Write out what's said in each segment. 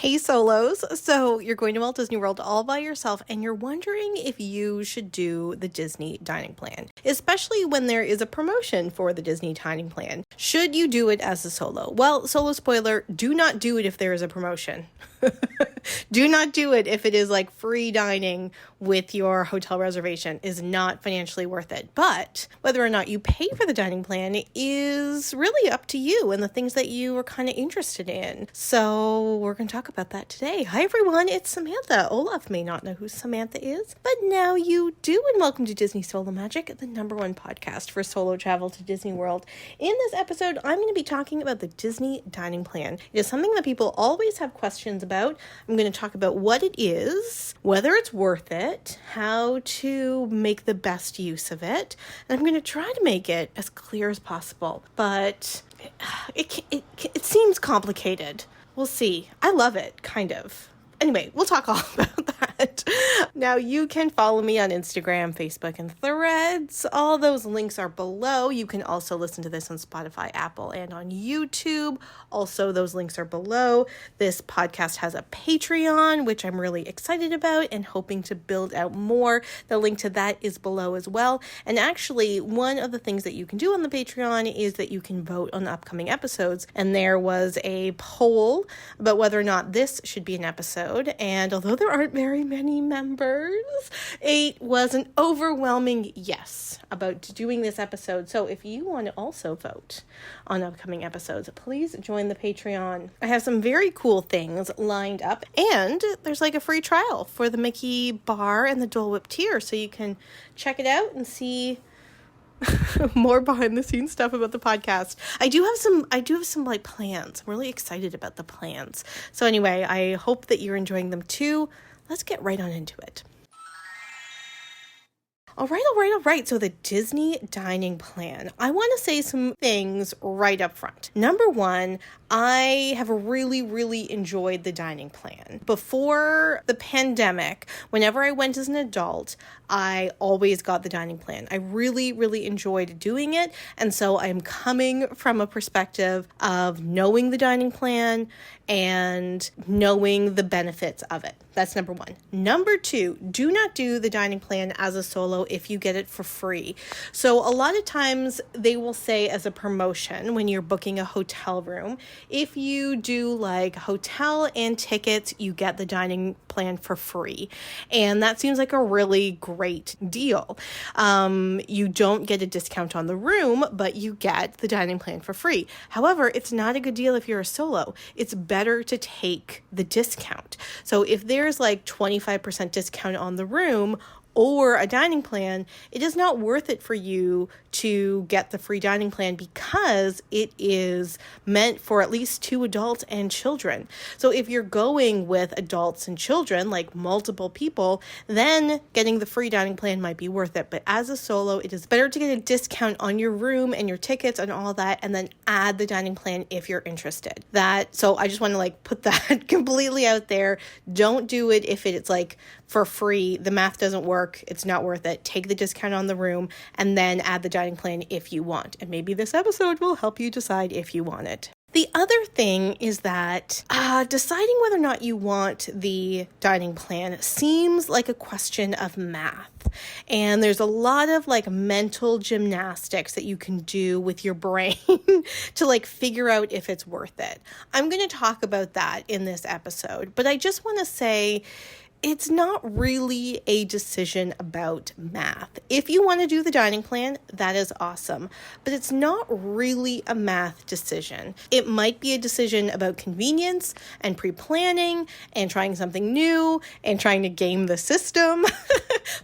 Hey solos, so you're going to Walt Disney World all by yourself and you're wondering if you should do the Disney dining plan, especially when there is a promotion for the Disney dining plan. Should you do it as a solo? Well, solo spoiler, do not do it if there is a promotion. Do not do it if it is like free dining with your hotel reservation is not financially worth it. But whether or not you pay for the dining plan is really up to you and the things that you are kind of interested in. So we're going to talk about that today. Hi everyone, it's Samantha. Olaf may not know who Samantha is, but now you do, and welcome to Disney Solo Magic, the #1 podcast for solo travel to Disney World. In this episode, I'm going to be talking about the Disney dining plan. It is something that people always have questions about. I'm going to talk about what it is, whether it's worth it, how to make the best use of it, and I'm going to try to make it as clear as possible. But it seems complicated. We'll see. I love it, kind of. Anyway, we'll talk all about that. Now, you can follow me on Instagram, Facebook, and Threads. All those links are below. You can also listen to this on Spotify, Apple, and on YouTube. Also, those links are below. This podcast has a Patreon, which I'm really excited about and hoping to build out more. The link to that is below as well. And actually, one of the things that you can do on the Patreon is that you can vote on the upcoming episodes. And there was a poll about whether or not this should be an episode. And although there aren't very many members, it was an overwhelming yes about doing this episode. So if you want to also vote on upcoming episodes, please join the Patreon. I have some very cool things lined up, and there's like a free trial for the Mickey bar and the Dole Whip tier, so you can check it out and see more behind the scenes stuff about the podcast. I do have some like plans. I'm really excited about the plans. So anyway, I hope that you're enjoying them too. Let's get right on into it. All right. So the Disney dining plan. I want to say some things right up front. Number one, I have really enjoyed the dining plan. Before the pandemic, whenever I went as an adult, I always got the dining plan. I really enjoyed doing it. And so I'm coming from a perspective of knowing the dining plan and knowing the benefits of it. That's number one. Number two, do not do the dining plan as a solo if you get it for free. So a lot of times they will say as a promotion when you're booking a hotel room, if you do like hotel and tickets, you get the dining plan for free. And that seems like a really great deal. You don't get a discount on the room, but you get the dining plan for free. However, it's not a good deal if you're a solo. It's better to take the discount. So if there's like 25% discount on the room or a dining plan, it is not worth it for you to get the free dining plan because it is meant for at least 2 adults and children. So if you're going with adults and children, like multiple people, then getting the free dining plan might be worth it. But as a solo, it is better to get a discount on your room and your tickets and all that, and then add the dining plan if you're interested. So I just want to like put that completely out there. Don't do it if it's like for free. The math doesn't work. It's not worth it. Take the discount on the room and then add the dining plan if you want. And maybe this episode will help you decide if you want it. The other thing is that deciding whether or not you want the dining plan seems like a question of math. And there's a lot of like mental gymnastics that you can do with your brain to like figure out if it's worth it. I'm going to talk about that in this episode, but I just want to say it's not really a decision about math. If you want to do the dining plan, that is awesome, but it's not really a math decision. It might be a decision about convenience and pre-planning and trying something new and trying to game the system,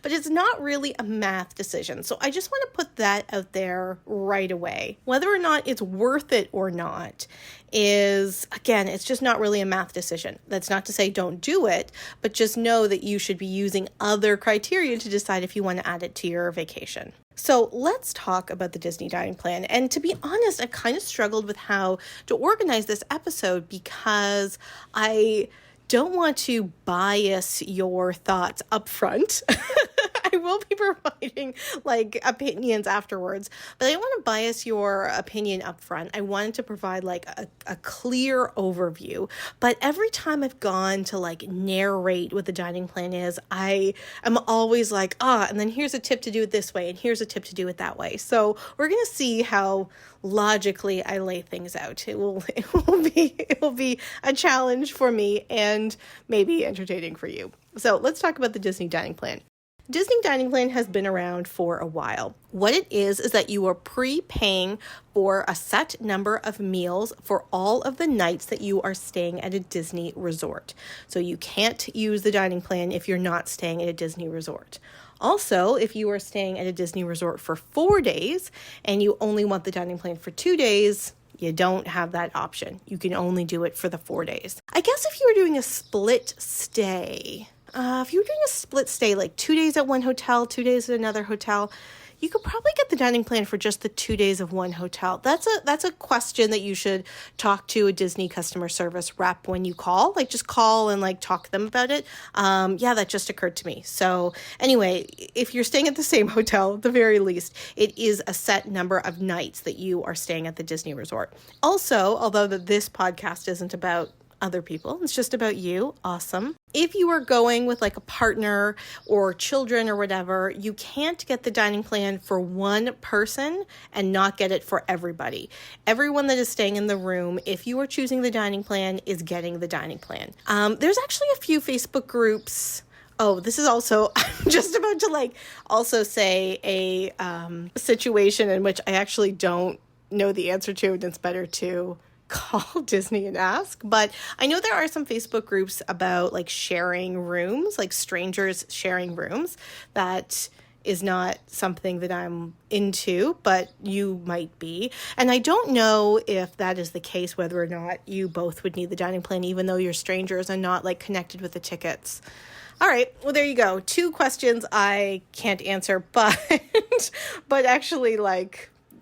but it's not really a math decision. So I just want to put that out there right away. Whether or not it's worth it or not is, again, it's just not really a math decision. That's not to say don't do it, but just know that you should be using other criteria to decide if you want to add it to your vacation. So let's talk about the Disney dining plan. And to be honest, I kind of struggled with how to organize this episode because I don't want to bias your thoughts up front. I will be providing like opinions afterwards, but I don't want to bias your opinion up front. I wanted to provide like a clear overview, but every time I've gone to like narrate what the dining plan is, I am always like, and then here's a tip to do it this way, and here's a tip to do it that way. So we're going to see how logically I lay things out. It will be a challenge for me and maybe entertaining for you. So let's talk about the Disney dining plan. Disney dining plan has been around for a while. What it is that you are prepaying for a set number of meals for all of the nights that you are staying at a Disney resort. So you can't use the dining plan if you're not staying at a Disney resort. Also, if you are staying at a Disney resort for 4 days and you only want the dining plan for 2 days, you don't have that option. You can only do it for the 4 days. I guess if you were doing a split stay, like 2 days at one hotel, 2 days at another hotel, you could probably get the dining plan for just the 2 days of one hotel. That's a question that you should talk to a Disney customer service rep when you call. Like just call and like talk to them about it. That just occurred to me. So anyway, if you're staying at the same hotel, at the very least, it is a set number of nights that you are staying at the Disney resort. Also, although this podcast isn't about other people, it's just about you. Awesome. If you are going with like a partner or children or whatever, you can't get the dining plan for one person and not get it for everybody. Everyone that is staying in the room, if you are choosing the dining plan, is getting the dining plan. There's actually a few Facebook groups. Oh, this is also, I'm just about to like also say a situation in which I actually don't know the answer to, and it's better to call Disney and ask. But I know there are some Facebook groups about like sharing rooms, like strangers sharing rooms. That is not something that I'm into, but you might be. And I don't know if that is the case, whether or not you both would need the dining plan, even though you're strangers and not like connected with the tickets. All right, well, there you go. 2 questions I can't answer, but actually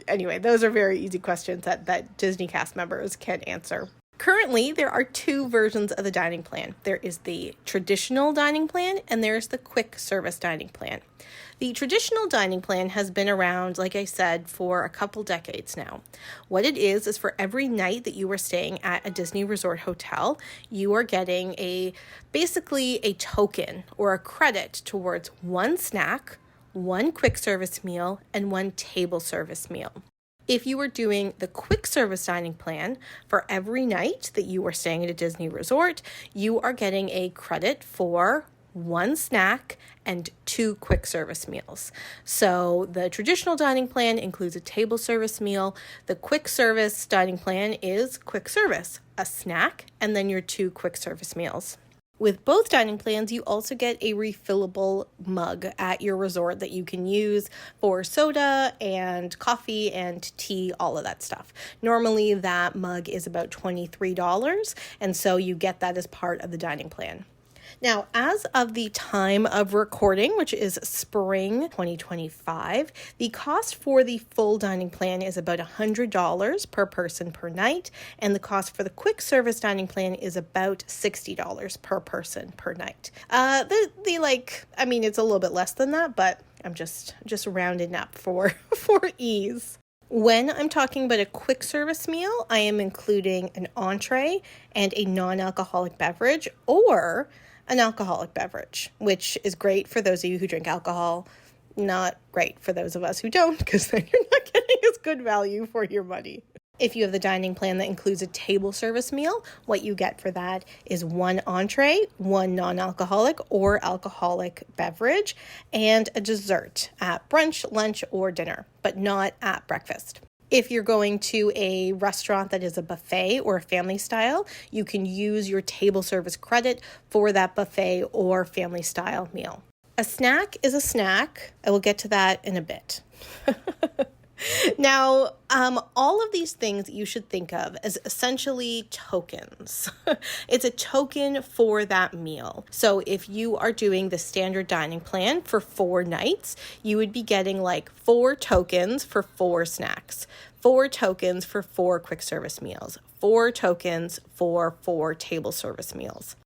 anyway, those are very easy questions that Disney cast members can answer. Currently, there are 2 versions of the dining plan. There is the traditional dining plan and there's the quick service dining plan. The traditional dining plan has been around, like I said, for a couple decades now. What it is for every night that you are staying at a Disney Resort hotel, you are getting basically a token or a credit towards 1 snack, 1 quick service meal, and 1 table service meal. If you are doing the quick service dining plan, for every night that you are staying at a Disney resort, you are getting a credit for 1 snack and 2 quick service meals. So the traditional dining plan includes a table service meal. The quick service dining plan is quick service, a snack, and then your 2 quick service meals. With both dining plans, you also get a refillable mug at your resort that you can use for soda and coffee and tea, all of that stuff. Normally, that mug is about $23, and so you get that as part of the dining plan. Now, as of the time of recording, which is spring 2025, the cost for the full dining plan is about $100 per person per night, and the cost for the quick service dining plan is about $60 per person per night. It's a little bit less than that, but I'm just rounding up for ease. When I'm talking about a quick service meal, I am including an entree and a non-alcoholic beverage or an alcoholic beverage, which is great for those of you who drink alcohol, not great for those of us who don't, because then you're not getting as good value for your money. If you have the dining plan that includes a table service meal, what you get for that is 1 entree, 1 non-alcoholic or alcoholic beverage, and a dessert at brunch, lunch, or dinner, but not at breakfast. If you're going to a restaurant that is a buffet or a family style, you can use your table service credit for that buffet or family style meal. A snack is a snack. I will get to that in a bit. Now, all of these things you should think of as essentially tokens. It's a token for that meal. So if you are doing the standard dining plan for 4 nights, you would be getting like 4 tokens for 4 snacks, 4 tokens for 4 quick service meals, 4 tokens for 4 table service meals.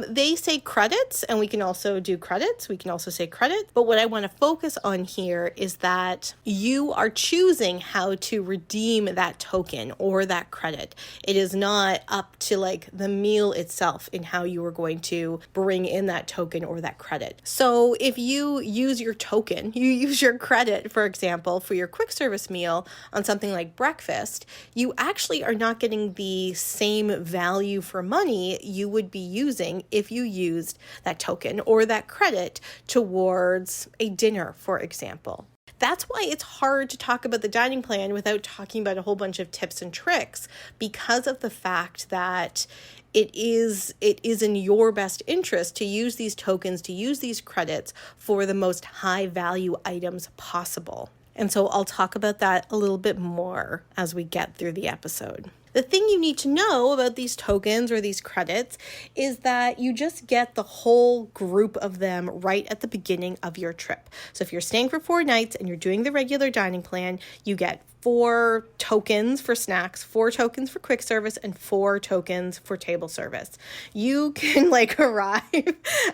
They say credits, and we can also do credits. We can also say credit. But what I want to focus on here is that you are choosing how to redeem that token or that credit. It is not up to like the meal itself in how you are going to bring in that token or that credit. So if you use your token, you use your credit, for example, for your quick service meal on something like breakfast, you actually are not getting the same value for money you would be using if you used that token or that credit towards a dinner, for example. That's why it's hard to talk about the dining plan without talking about a whole bunch of tips and tricks, because of the fact that it is in your best interest to use these tokens, to use these credits for the most high value items possible. And so I'll talk about that a little bit more as we get through the episode. The thing you need to know about these tokens or these credits is that you just get the whole group of them right at the beginning of your trip. So if you're staying for 4 nights and you're doing the regular dining plan, you get 4 tokens for snacks, 4 tokens for quick service, and 4 tokens for table service. You can arrive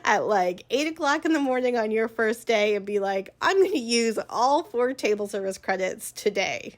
at 8 o'clock in the morning on your first day and be like, I'm going to use all 4 table service credits today.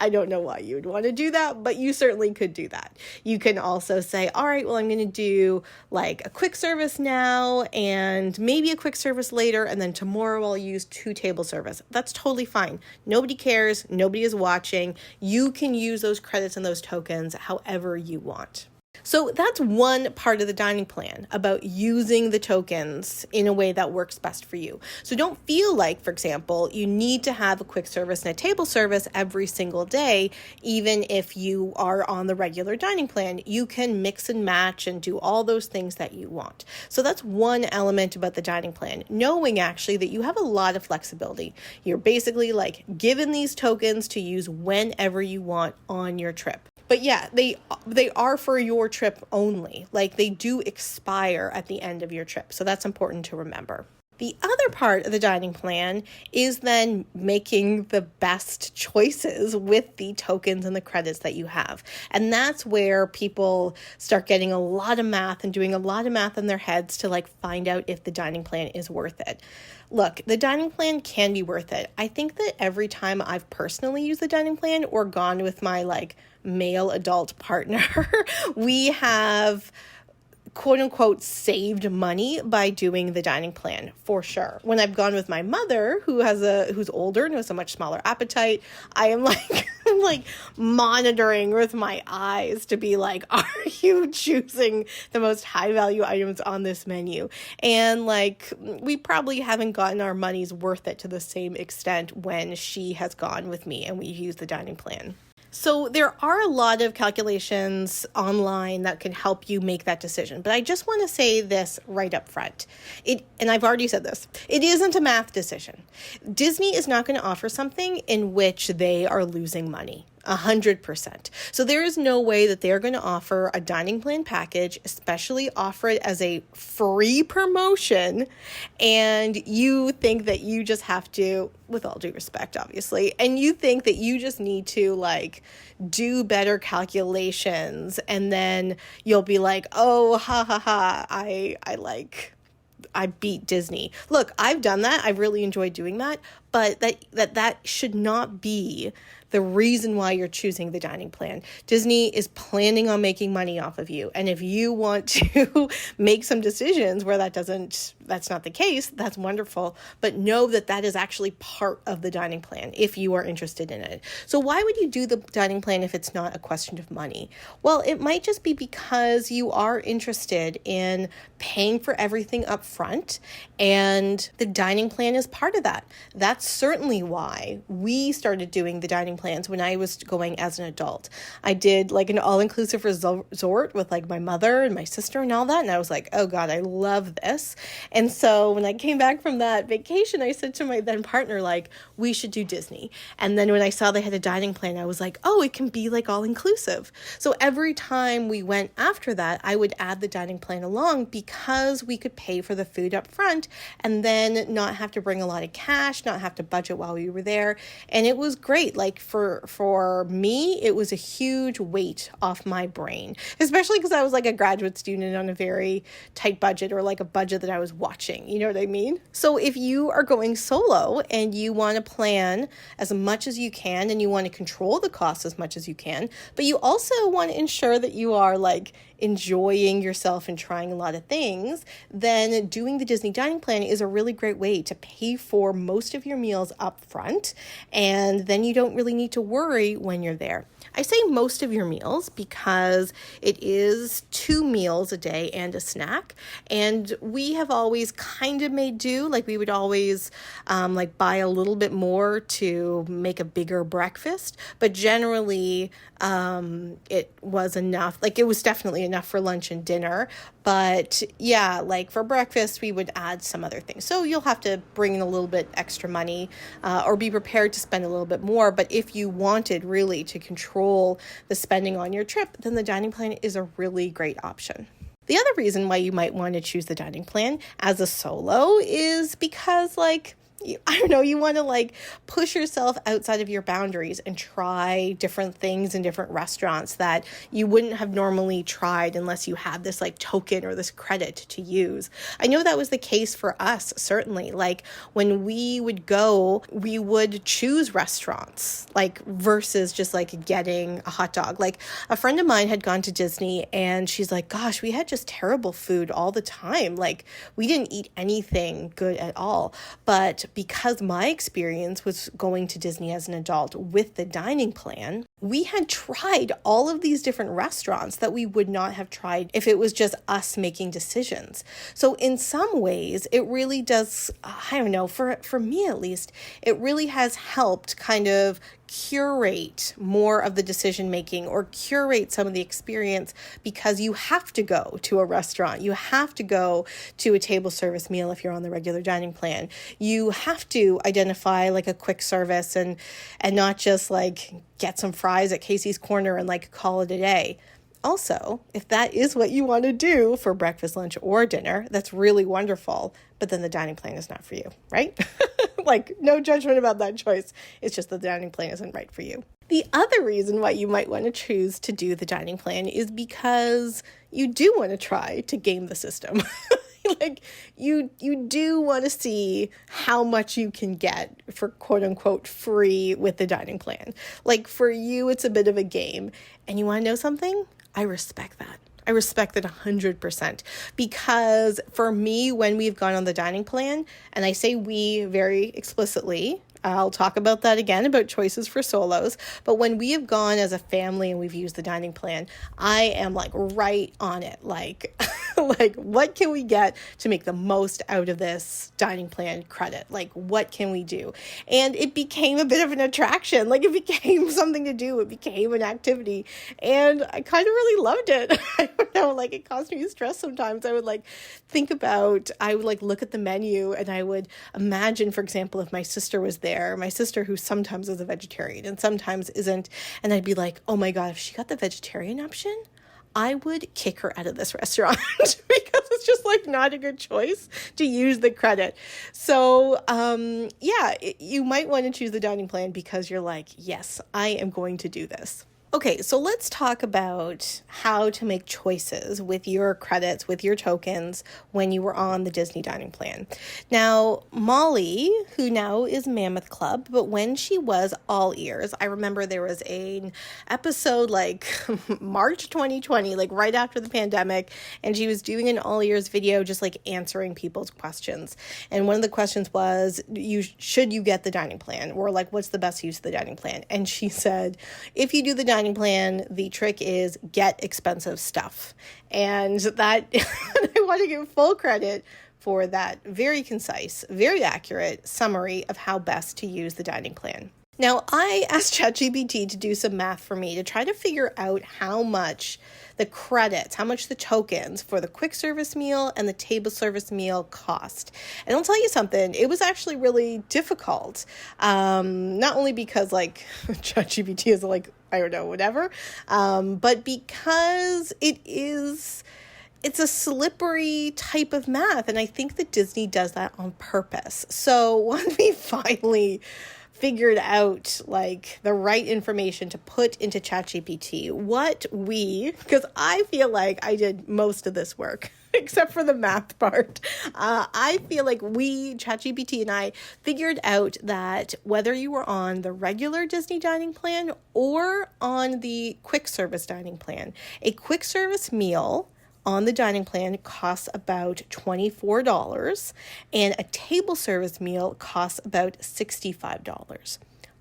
I don't know why you would want to do that, but you certainly could do that. You can also say, all right, well, I'm going to do a quick service now and maybe a quick service later, and then tomorrow I'll use 2 table service. That's totally fine. Nobody cares. Nobody is watching. You can use those credits and those tokens however you want. So that's one part of the dining plan, about using the tokens in a way that works best for you. So don't feel like, for example, you need to have a quick service and a table service every single day, even if you are on the regular dining plan. You can mix and match and do all those things that you want. So that's one element about the dining plan, knowing actually that you have a lot of flexibility. You're basically given these tokens to use whenever you want on your trip. But yeah, they are for your trip only. They do expire at the end of your trip. So that's important to remember. The other part of the dining plan is then making the best choices with the tokens and the credits that you have. And that's where people start getting a lot of math and doing a lot of math in their heads to find out if the dining plan is worth it. Look, the dining plan can be worth it. I think that every time I've personally used the dining plan or gone with my male adult partner, we have quote unquote saved money by doing the dining plan, for sure. When I've gone with my mother, who's older and has a much smaller appetite, I am monitoring with my eyes to be are you choosing the most high value items on this menu? And we probably haven't gotten our money's worth it to the same extent when she has gone with me and we use the dining plan. So there are a lot of calculations online that can help you make that decision. But I just want to say this right up front. And I've already said this. It isn't a math decision. Disney is not going to offer something in which they are losing money. 100%. So there is no way that they're going to offer a dining plan package, especially offer it as a free promotion, and you think that you just have to, with all due respect, obviously, and you think that you just need to do better calculations, and then you'll be oh, ha ha ha, I beat Disney. Look, I've done that. I've really enjoyed doing that, but that should not be the reason why you're choosing the dining plan. Disney is planning on making money off of you. And if you want to make some decisions where that's not the case, that's wonderful. But know that that is actually part of the dining plan if you are interested in it. So why would you do the dining plan if it's not a question of money? Well, it might just be because you are interested in paying for everything up front, and the dining plan is part of that. That's certainly why we started doing the dining plans when I was going as an adult. I did an all-inclusive resort with my mother and my sister and all that, and I was oh God, I love this. And so when I came back from that vacation, I said to my then partner, we should do Disney. And then when I saw they had a dining plan, I was oh, it can be all-inclusive. So every time we went after that, I would add the dining plan along because we could pay for the food up front and then not have to bring a lot of cash, not have have to budget while we were there. And it was great. Like for me, it was a huge weight off my brain, especially because I was like a graduate student on a very tight budget, or like a budget that I was watching. You know what I mean? So if you are going solo and you want to plan as much as you can and you want to control the costs as much as you can, but you also want to ensure that you are like enjoying yourself and trying a lot of things, then doing the Disney dining plan is a really great way to pay for most of your meals up front, and then you don't really need to worry when you're there. I say most of your meals because it is 2 meals a day and a snack. And we have always kind of made do. Like we would always like buy a little bit more to make a bigger breakfast. But generally it was enough. Like it was definitely enough for lunch and dinner. But yeah, like for breakfast, we would add some other things. So you'll have to bring in a little bit extra money or be prepared to spend a little bit more. But if you wanted really to control the spending on your trip, then the dining plan is a really great option. The other reason why you might want to choose the dining plan as a solo is because you want to like push yourself outside of your boundaries and try different things in different restaurants that you wouldn't have normally tried unless you had this like token or this credit to use. I know that was the case for us, certainly. Like when we would go, we would choose restaurants like versus just like getting a hot dog. Like a friend of mine had gone to Disney and she's like, gosh, we had just terrible food all the time. Like we didn't eat anything good at all. But because my experience was going to Disney as an adult with the dining plan, we had tried all of these different restaurants that we would not have tried if it was just us making decisions. So in some ways, it really does, I don't know, for me at least, it really has helped kind of curate more of the decision making or curate some of the experience, because you have to go to a restaurant. You have to go to a table service meal if you're on the regular dining plan. You have to identify like a quick service and not just like get some fries at Casey's Corner and like call it a day. Also, if that is what you want to do for breakfast, lunch, or dinner, that's really wonderful. But then the dining plan is not for you, right? Like, no judgment about that choice. It's just the dining plan isn't right for you. The other reason why you might want to choose to do the dining plan is because you do want to try to game the system. Like you do want to see how much you can get for quote unquote free with the dining plan. Like for you, it's a bit of a game. And you want to know something? I respect that. I respect that 100%, because for me, when we've gone on the dining plan, and I say we very explicitly, I'll talk about that again, about choices for solos. But when we have gone as a family and we've used the dining plan, I am like right on it. Like, like what can we get to make the most out of this dining plan credit? Like, what can we do? And it became a bit of an attraction. Like it became something to do. It became an activity. And I kind of really loved it. I don't know, like it caused me stress sometimes. I would like I would like look at the menu and I would imagine, for example, if my sister was there, my sister who sometimes is a vegetarian and sometimes isn't, and I'd be like, oh my God, if she got the vegetarian option, I would kick her out of this restaurant because it's just like not a good choice to use the credit. So you might want to choose the dining plan because you're like, yes, I am going to do this. Okay, so let's talk about how to make choices with your credits, with your tokens when you were on the Disney dining plan. Now, Molly, who now is Mammoth Club, but when she was All Ears, I remember there was an episode like March 2020, like right after the pandemic, and she was doing an All Ears video just like answering people's questions. And one of the questions was, should you get the dining plan? Or like, what's the best use of the dining plan? And she said, if you do the dining plan, the trick is get expensive stuff. And that I want to give full credit for that very concise, very accurate summary of how best to use the dining plan. Now, I asked ChatGPT to do some math for me to try to figure out how much the credits, how much the tokens for the quick service meal and the table service meal cost. And I'll tell you something, it was actually really difficult. Not only because like ChatGPT is like, I don't know, whatever, but because it is it's a slippery type of math, and I think that Disney does that on purpose. So once we finally figured out like the right information to put into ChatGPT, because I feel like I did most of this work except for the math part. I feel like ChatGPT and I, figured out that whether you were on the regular Disney dining plan or on the quick service dining plan, a quick service meal on the dining plan costs about $24, and a table service meal costs about $65.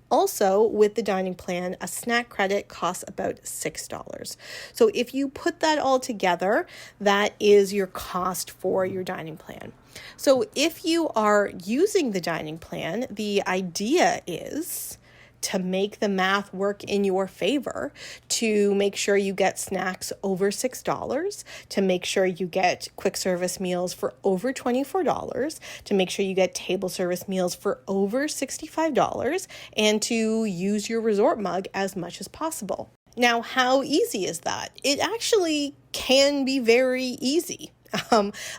Also, with the dining plan, a snack credit costs about $6. So if you put that all together, that is your cost for your dining plan. So if you are using the dining plan, the idea is to make the math work in your favor, to make sure you get snacks over $6, to make sure you get quick service meals for over $24, to make sure you get table service meals for over $65, and to use your resort mug as much as possible. Now, how easy is that? It actually can be very easy.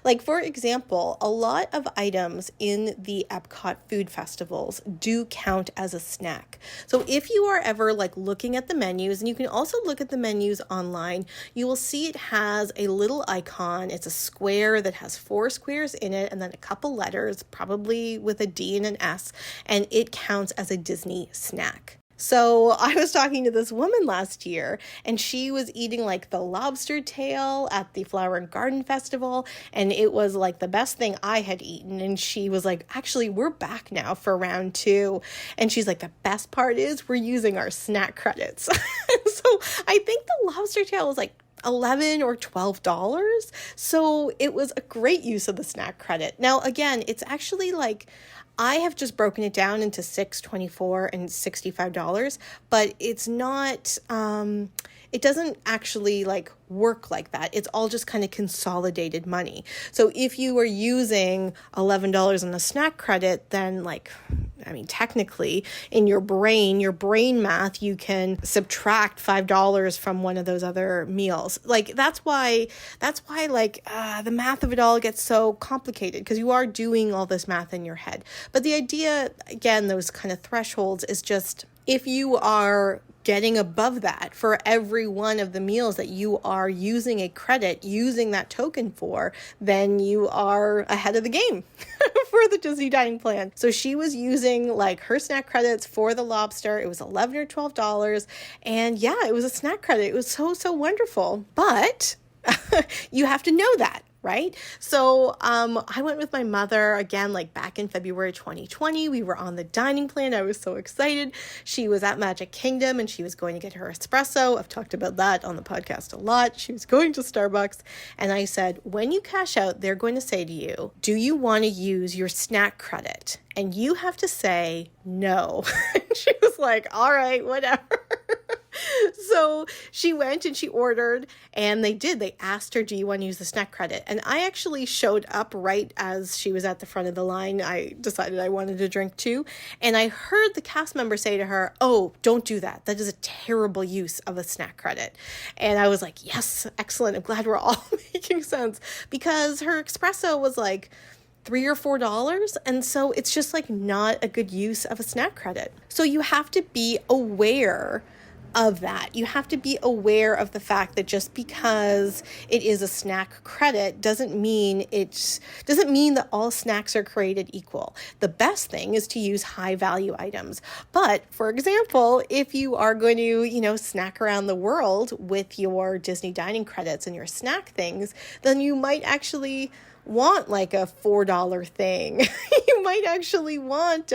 Like, for example, a lot of items in the Epcot food festivals do count as a snack. So if you are ever like looking at the menus, and you can also look at the menus online, you will see it has a little icon. It's a square that has 4 squares in it and then a couple letters, probably with a D and an S, and it counts as a Disney snack. So I was talking to this woman last year, and she was eating like the lobster tail at the Flower and Garden Festival, and it was like the best thing I had eaten. And she was like, actually, we're back now for round 2. And she's like, the best part is we're using our snack credits. So I think the lobster tail was like $11 or $12. So it was a great use of the snack credit. Now, again, it's actually like, I have just broken it down into $6, $24, and $65, but it's not, it doesn't actually like work like that. It's all just kind of consolidated money. So if you were using $11 on a snack credit, then technically in your brain math, you can subtract $5 from one of those other meals. Like that's why the math of it all gets so complicated, because you are doing all this math in your head. But the idea, again, those kind of thresholds is just, if you are getting above that for every one of the meals that you are using a credit, using that token for, then you are ahead of the game for the Disney dining plan. So she was using like her snack credits for the lobster. It was $11 or $12. And yeah, it was a snack credit. It was so wonderful. But you have to know that. Right? So I went with my mother again, like back in February 2020. We were on the dining plan. I was so excited. She was at Magic Kingdom and she was going to get her espresso. I've talked about that on the podcast a lot. She was going to Starbucks. And I said, when you cash out, they're going to say to you, do you want to use your snack credit? And you have to say no. And she was like, all right, whatever. So she went and she ordered, and they did. They asked her, do you want to use the snack credit? And I actually showed up right as she was at the front of the line. I decided I wanted a drink too. And I heard the cast member say to her, oh, don't do that. That is a terrible use of a snack credit. And I was like, yes, excellent. I'm glad we're all making sense, because her espresso was like $3 or $4. And so it's just like not a good use of a snack credit. So you have to be aware of that. You have to be aware of the fact that just because it is a snack credit doesn't mean that all snacks are created equal. The best thing is to use high value items. But for example, if you are going to, snack around the world with your Disney dining credits and your snack things, then you might actually want like a $4 thing. You might actually want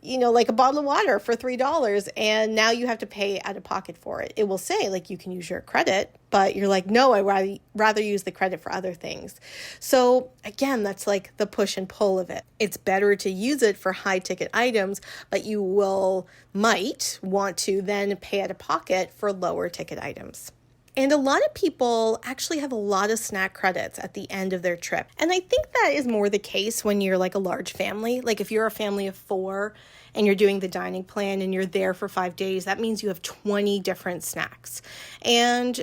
like a bottle of water for $3, and now you have to pay out of pocket for it. It will say like you can use your credit, but you're like, no, I rather use the credit for other things. So again, that's like the push and pull of it. It's better to use it for high ticket items, but you might want to then pay out of pocket for lower ticket items. And a lot of people actually have a lot of snack credits at the end of their trip. And I think that is more the case when you're like a large family. Like if you're a family of 4 and you're doing the dining plan and you're there for 5 days, that means you have 20 different snacks. And,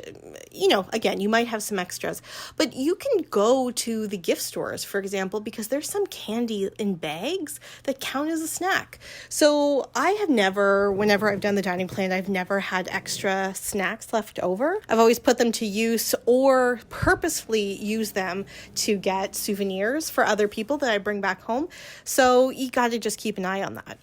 again, you might have some extras, but you can go to the gift stores, for example, because there's some candy in bags that count as a snack. So I have never, whenever I've done the dining plan, I've never had extra snacks left over. I've always put them to use or purposefully use them to get souvenirs for other people that I bring back home. So you got to just keep an eye on that.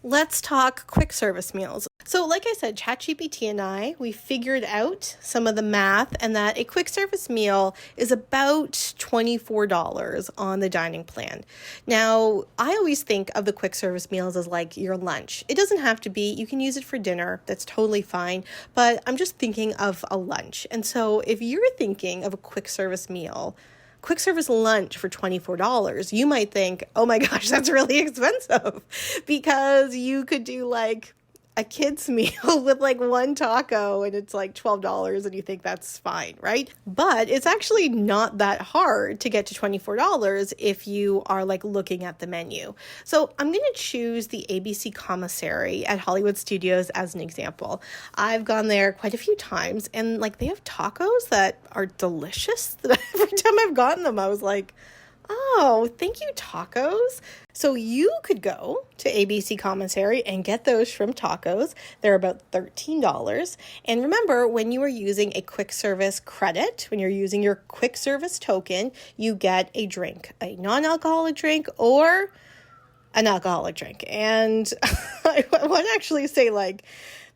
Let's talk quick service meals. So like I said, ChatGPT and I, we figured out some of the math and that a quick service meal is about $24 on the dining plan. Now, I always think of the quick service meals as like your lunch. It doesn't have to be. You can use it for dinner. That's totally fine. But I'm just thinking of a lunch. And so if you're thinking of a quick service meal, quick service lunch for $24, you might think, oh my gosh, that's really expensive, because you could do like a kid's meal with like one taco and it's like $12 and you think that's fine, right? But it's actually not that hard to get to $24 if you are like looking at the menu. So I'm going to choose the ABC Commissary at Hollywood Studios as an example. I've gone there quite a few times and like they have tacos that are delicious. Every time I've gotten them, I was like, oh, thank you, tacos. So you could go to ABC Commissary and get those shrimp tacos. They're about $13. And remember, when you are using a quick service credit, when you're using your quick service token, you get a drink, a non-alcoholic drink or an alcoholic drink. And I want to actually say like,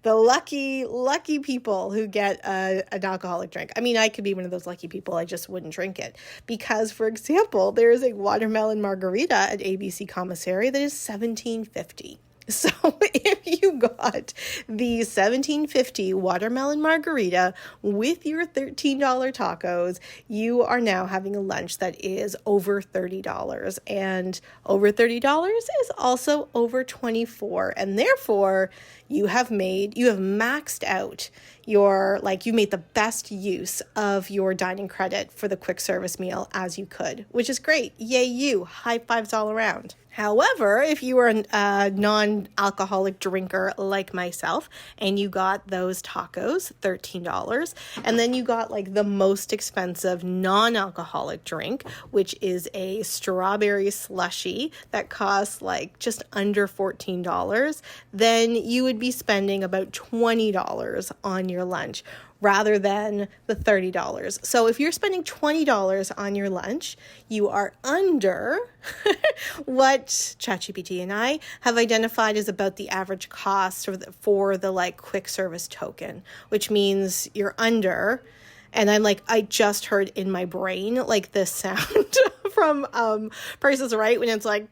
the lucky people who get an alcoholic drink. I mean, I could be one of those lucky people. I just wouldn't drink it. Because, for example, there is a watermelon margarita at ABC Commissary that is $17.50. So if you got the $17.50 watermelon margarita with your $13 tacos, you are now having a lunch that is over $30. And over $30 is also over $24. And therefore, you have maxed out you made the best use of your dining credit for the quick service meal as you could, which is great. Yay you. High fives all around. However, if you are a non-alcoholic drinker like myself and you got those tacos, $13, and then you got like the most expensive non-alcoholic drink, which is a strawberry slushie that costs like just under $14, then you would be spending about $20 on your lunch rather than the $30. So if you're spending $20 on your lunch, you are under what ChatGPT and I have identified as about the average cost for the like quick service token, which means you're under. And I'm like, I just heard in my brain like this sound from Price is Right when it's like,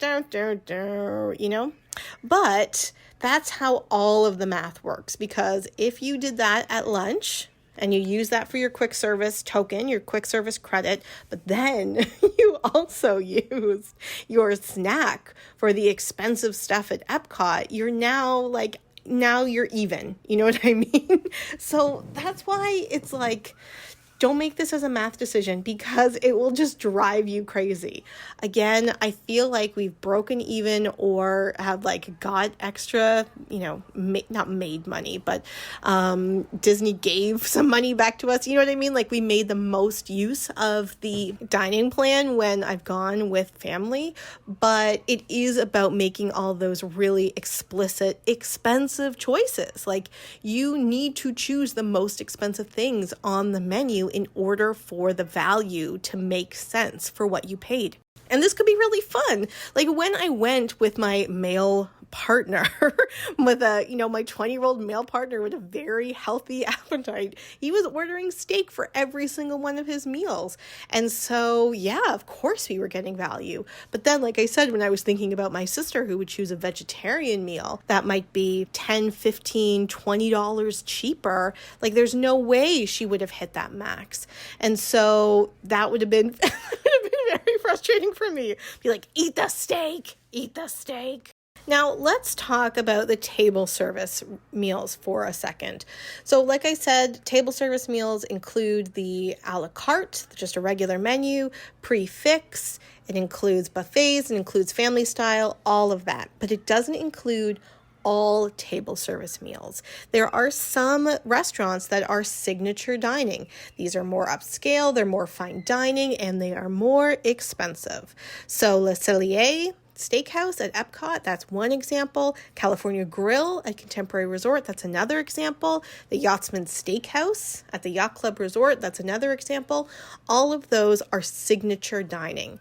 But that's how all of the math works, because if you did that at lunch and you use that for your quick service token, your quick service credit, but then you also used your snack for the expensive stuff at Epcot, now you're even, you know what I mean? So that's why it's like, don't make this as a math decision because it will just drive you crazy. Again, I feel like we've broken even or have like got extra, not made money, but Disney gave some money back to us. You know what I mean? Like we made the most use of the dining plan when I've gone with family, but it is about making all those really explicit, expensive choices. Like you need to choose the most expensive things on the menu in order for the value to make sense for what you paid. And this could be really fun. Like when I went with my male partner, with my 20-year-old male partner with a very healthy appetite, he was ordering steak for every single one of his meals. And so, yeah, of course we were getting value. But then, like I said, when I was thinking about my sister who would choose a vegetarian meal, that might be $10, $15, $20 cheaper. Like there's no way she would have hit that max. And so that would have been, very frustrating for me. Be like, eat the steak. Now, let's talk about the table service meals for a second. So, like I said, table service meals include the a la carte, just a regular menu, prix, it includes buffets, it includes family style, all of that. But it doesn't include all table service meals. There are some restaurants that are signature dining. These are more upscale, they're more fine dining, and they are more expensive. So, Le Cellier Steakhouse at Epcot, that's one example. California Grill at Contemporary Resort, that's another example. The Yachtsman Steakhouse at the Yacht Club Resort, that's another example. All of those are signature dining.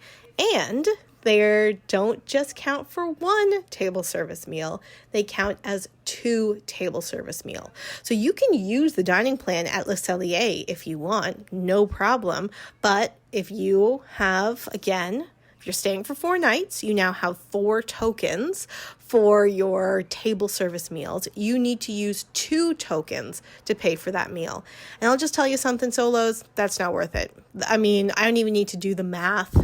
And they don't just count for one table service meal, they count as 2 table service meal. So you can use the dining plan at Le Cellier if you want, no problem. But if you have, again, if you're staying for 4 nights, you now have 4 tokens for your table service meals. You need to use 2 tokens to pay for that meal. And I'll just tell you something, solos, that's not worth it. I mean, I don't even need to do the math.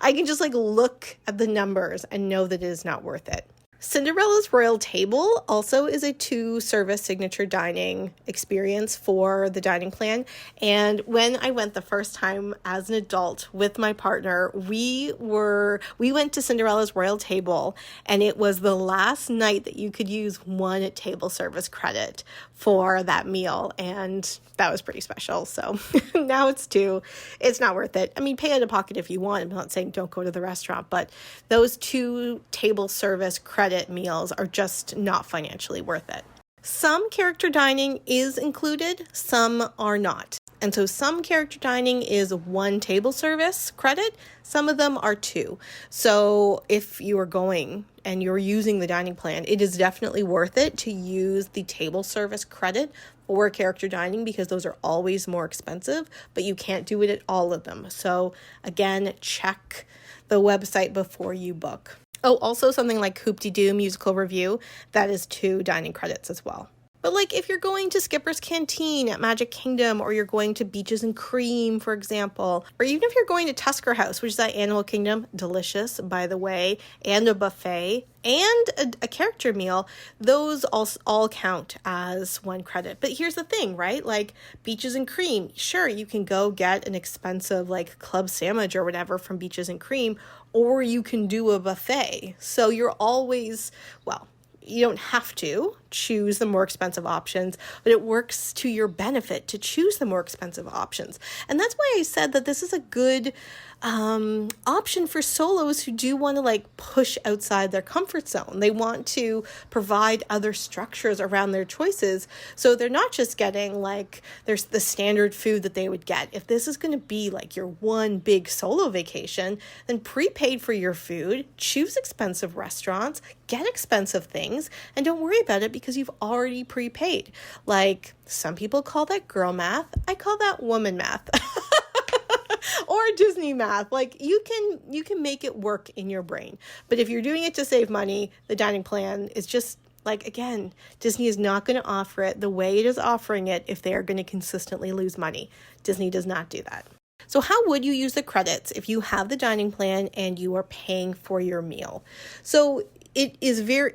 I can just look at the numbers and know that it is not worth it. Cinderella's Royal Table also is a 2-service signature dining experience for the dining plan. And when I went the first time as an adult with my partner, we went to Cinderella's Royal Table, and it was the last night that you could use 1 table service credit for that meal. And that was pretty special. So now it's 2. It's not worth it. I mean, pay out of pocket if you want. I'm not saying don't go to the restaurant, but those 2 table service credit meals are just not financially worth it. Some character dining is included, some are not. And so some character dining is 1 table service credit, some of them are 2. So if you are going and you're using the dining plan, it is definitely worth it to use the table service credit for character dining because those are always more expensive, but you can't do it at all of them. So again, check the website before you book. Oh, also something like Hoop-de-Doo Musical Review, that is 2 dining credits as well. But if you're going to Skipper's Canteen at Magic Kingdom, or you're going to Beaches and Cream, for example, or even if you're going to Tusker House, which is at Animal Kingdom, delicious, by the way, and a buffet, and a character meal, those all count as 1 credit. But here's the thing, right? Beaches and Cream, sure, you can go get an expensive club sandwich or whatever from Beaches and Cream, or you can do a buffet. So you're always, you don't have to choose the more expensive options, but it works to your benefit to choose the more expensive options. And that's why I said that this is a good option for solos who do want to push outside their comfort zone. They want to provide other structures around their choices. So they're not just getting there's the standard food that they would get. If this is going to be your one big solo vacation, then prepaid for your food, choose expensive restaurants, get expensive things, and don't worry about it because you've already prepaid. Some people call that girl math. I call that woman math. Or Disney math. You can make it work in your brain. But if you're doing it to save money, the dining plan is just again, Disney is not going to offer it the way it is offering it if they are going to consistently lose money. Disney does not do that. So how would you use the credits if you have the dining plan and you are paying for your meal? So it is very,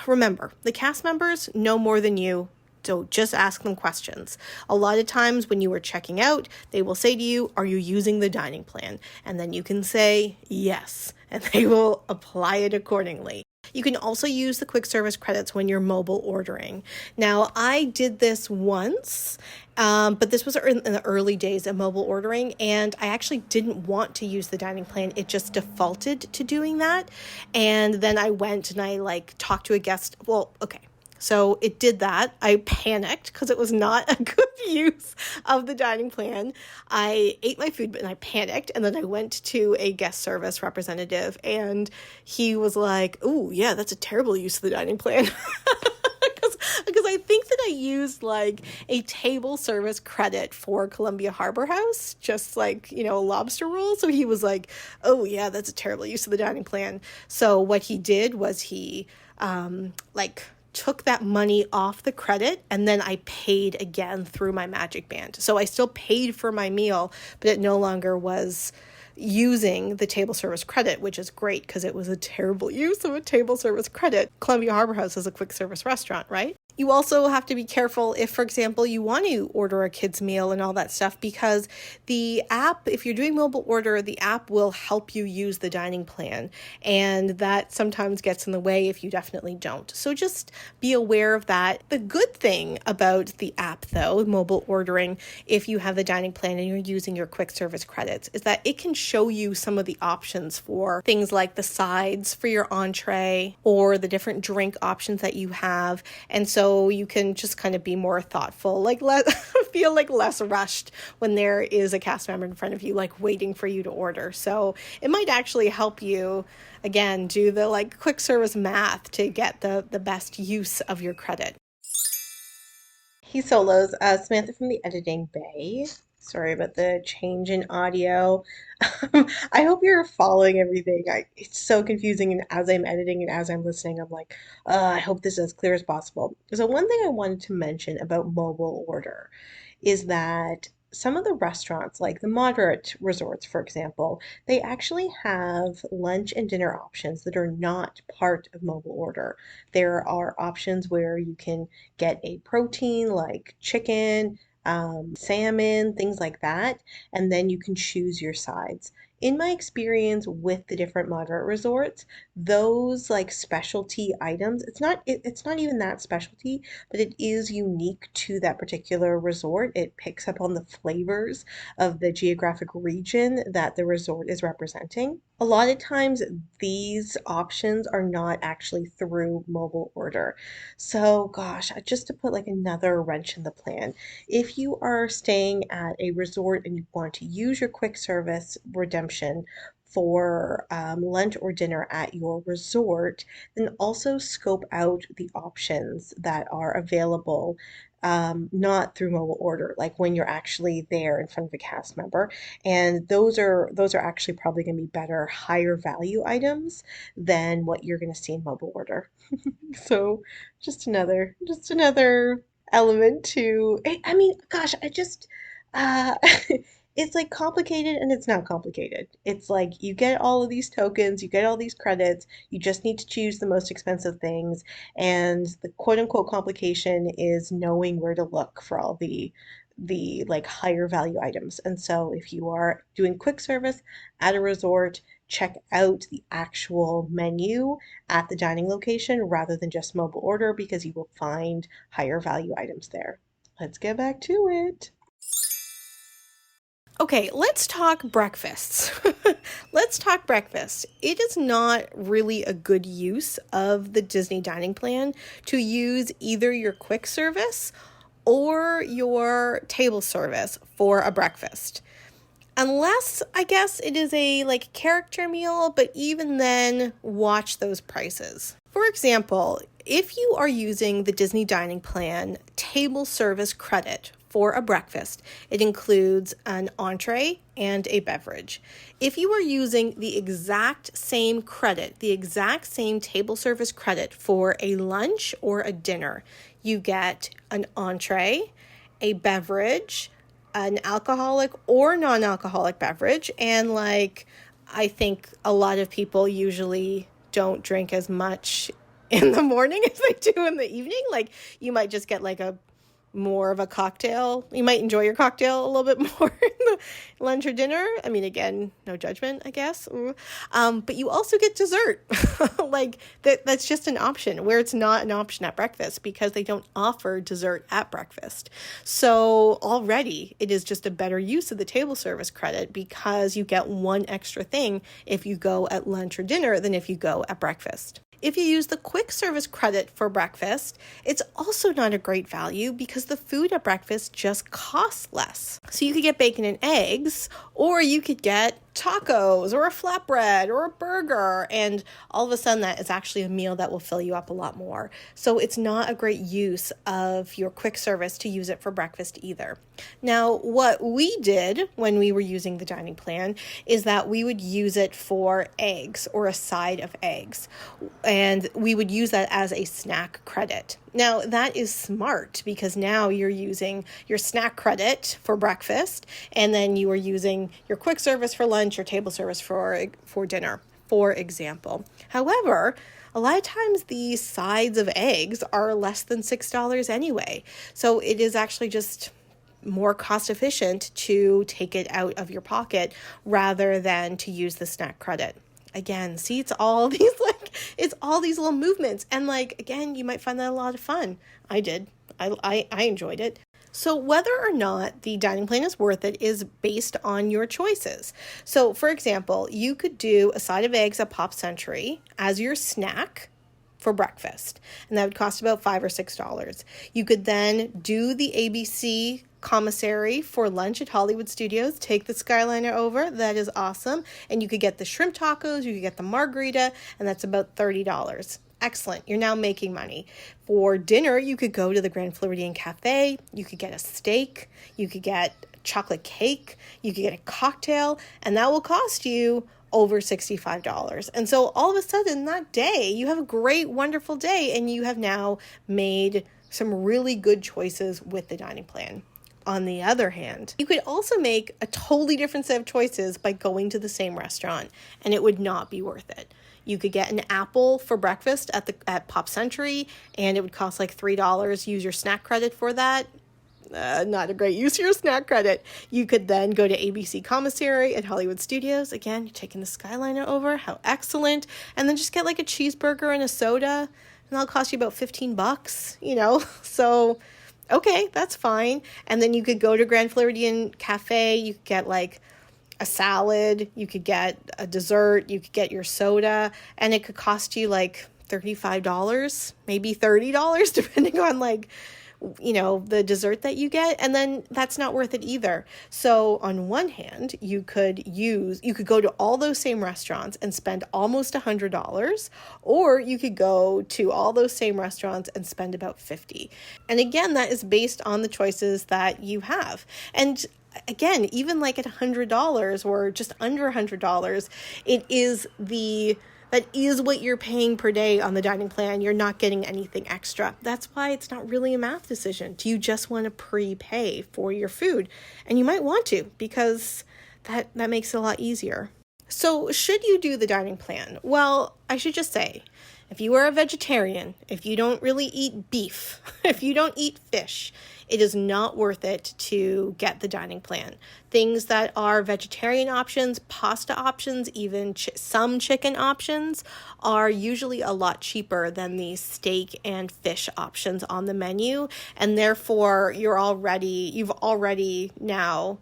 remember, the cast members know more than you. So just ask them questions. A lot of times when you are checking out, they will say to you, are you using the dining plan? And then you can say yes, and they will apply it accordingly. You can also use the quick service credits when you're mobile ordering. Now, I did this once, but this was in the early days of mobile ordering, and I actually didn't want to use the dining plan. It just defaulted to doing that. And then I went and I talked to a guest. Well, okay. So it did that. I panicked because it was not a good use of the dining plan. I ate my food, but I panicked. And then I went to a guest service representative and he was like, "Oh, yeah, that's a terrible use of the dining plan." Because I think that I used a table service credit for Columbia Harbor House, just a lobster roll. So he was like, "Oh, yeah, that's a terrible use of the dining plan." So what he did was he took that money off the credit, and then I paid again through my Magic Band. So I still paid for my meal, but it no longer was, using the table service credit, which is great because it was a terrible use of a table service credit. Columbia Harbor House is a quick service restaurant, right? You also have to be careful if, for example, you want to order a kid's meal and all that stuff, because the app, if you're doing mobile order, the app will help you use the dining plan. And that sometimes gets in the way if you definitely don't. So just be aware of that. The good thing about the app, though, mobile ordering, if you have the dining plan and you're using your quick service credits, is that it can show you some of the options for things like the sides for your entree or the different drink options that you have. And so you can just kind of be more thoughtful, like feel like less rushed when there is a cast member in front of you, like waiting for you to order. So it might actually help you, again, do the like quick service math to get the best use of your credit. Hey Solos, Samantha from the Editing Bay. Sorry about the change in audio. I hope you're following everything. It's so confusing, and as I'm editing and as I'm listening, I'm like, I hope this is as clear as possible. So one thing I wanted to mention about mobile order is that some of the restaurants, like the moderate resorts, for example, they actually have lunch and dinner options that are not part of mobile order. There are options where you can get a protein like chicken, salmon, things like that, and then you can choose your sides. In my experience with the different moderate resorts, those like specialty items, it's not even that specialty, but it is unique to that particular resort. It picks up on the flavors of the geographic region that the resort is representing. A lot of times these options are not actually through mobile order. So gosh, just to put like another wrench in the plan, if you are staying at a resort and you want to use your quick service redemption for lunch or dinner at your resort, then also scope out the options that are available, not through mobile order, like when you're actually there in front of a cast member. And those are actually probably going to be better, higher value items than what you're going to see in mobile order. So just another element to, I mean, gosh, uh it's like complicated and it's not complicated. It's like you get all of these tokens, you get all these credits, you just need to choose the most expensive things, and the quote unquote complication is knowing where to look for all the like higher value items. And so if you are doing quick service at a resort, check out the actual menu at the dining location rather than just mobile order, because you will find higher value items there. Let's get back to it. Okay, let's talk breakfasts. Let's talk breakfast. It is not really a good use of the Disney dining plan to use either your quick service or your table service for a breakfast. Unless, I guess, it is a like character meal, but even then, watch those prices. For example, if you are using the Disney dining plan table service credit for a breakfast, it includes an entree and a beverage. If you are using the exact same credit, the exact same table service credit for a lunch or a dinner, you get an entree, a beverage, an alcoholic or non-alcoholic beverage, and like I think a lot of people usually don't drink as much in the morning as they do in the evening. Like you might just get like a more of a cocktail. You might enjoy your cocktail a little bit more in the lunch or dinner. I mean, again, no judgment, I guess. But you also get dessert. Like that's just an option where it's not an option at breakfast because they don't offer dessert at breakfast. So already it is just a better use of the table service credit because you get one extra thing if you go at lunch or dinner than if you go at breakfast. If you use the quick service credit for breakfast, it's also not a great value because the food at breakfast just costs less. So you could get bacon and eggs, or you could get tacos or a flatbread or a burger, and all of a sudden that is actually a meal that will fill you up a lot more. So it's not a great use of your quick service to use it for breakfast either. Now, what we did when we were using the dining plan is that we would use it for eggs or a side of eggs, and we would use that as a snack credit. Now, that is smart because now you're using your snack credit for breakfast, and then you are using your quick service for lunch lunch or table service for dinner, for example. However, a lot of times the sides of eggs are less than $6 anyway. So it is actually just more cost efficient to take it out of your pocket rather than to use the snack credit. Again, see, it's all these little movements. And again, you might find that a lot of fun. I did. I enjoyed it. So whether or not the dining plan is worth it is based on your choices. So for example, you could do a side of eggs at Pop Century as your snack for breakfast, and that would cost about $5 or $6. You could then do the ABC commissary for lunch at Hollywood Studios, take the Skyliner over, that is awesome, and you could get the shrimp tacos, you could get the margarita, and that's about $30. Excellent. You're now making money. For dinner, you could go to the Grand Floridian Cafe, you could get a steak, you could get chocolate cake, you could get a cocktail, and that will cost you over $65. And so all of a sudden that day, you have a great, wonderful day, and you have now made some really good choices with the dining plan. On the other hand, you could also make a totally different set of choices by going to the same restaurant, and it would not be worth it. You could get an apple for breakfast at Pop Century, and it would cost like $3. Use your snack credit for that. Not a great use of your snack credit. You could then go to ABC Commissary at Hollywood Studios. Again, you're taking the Skyliner over. How excellent. And then just get like a cheeseburger and a soda, and that'll cost you about $15, So, okay, that's fine. And then you could go to Grand Floridian Cafe. You could get like a salad. You could get a dessert. You could get your soda. And it could cost you like $35, maybe $30, depending on the dessert that you get, and then that's not worth it either. So on one hand, you could go to all those same restaurants and spend almost $100, or you could go to all those same restaurants and spend about $50. And again, that is based on the choices that you have. And again, even like at $100 or just under $100, that is what you're paying per day on the dining plan. You're not getting anything extra. That's why it's not really a math decision. Do you just want to prepay for your food? And you might want to, because that makes it a lot easier. So should you do the dining plan? Well, I should just say, if you are a vegetarian, if you don't really eat beef, if you don't eat fish, it is not worth it to get the dining plan. Things that are vegetarian options, pasta options, even some chicken options are usually a lot cheaper than the steak and fish options on the menu. And therefore, you've already now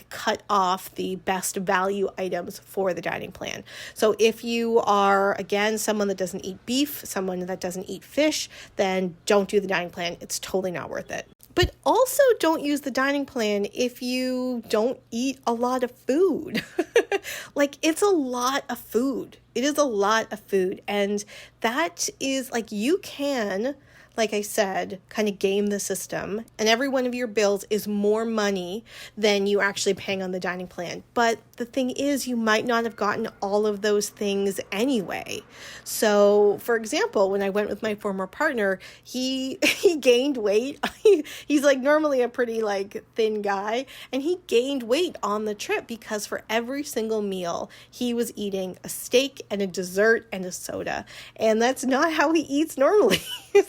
cut off the best value items for the dining plan. So if you are, again, someone that doesn't eat beef, someone that doesn't eat fish, then don't do the dining plan. It's totally not worth it. But also don't use the dining plan if you don't eat a lot of food. It's a lot of food. It is a lot of food. And that is you can, like I said, kind of game the system, and every one of your bills is more money than you actually paying on the dining plan. But the thing is, you might not have gotten all of those things anyway. So, for example, when I went with my former partner, he gained weight. He's normally a pretty thin guy, and he gained weight on the trip because for every single meal, he was eating a steak and a dessert and a soda. And that's not how he eats normally.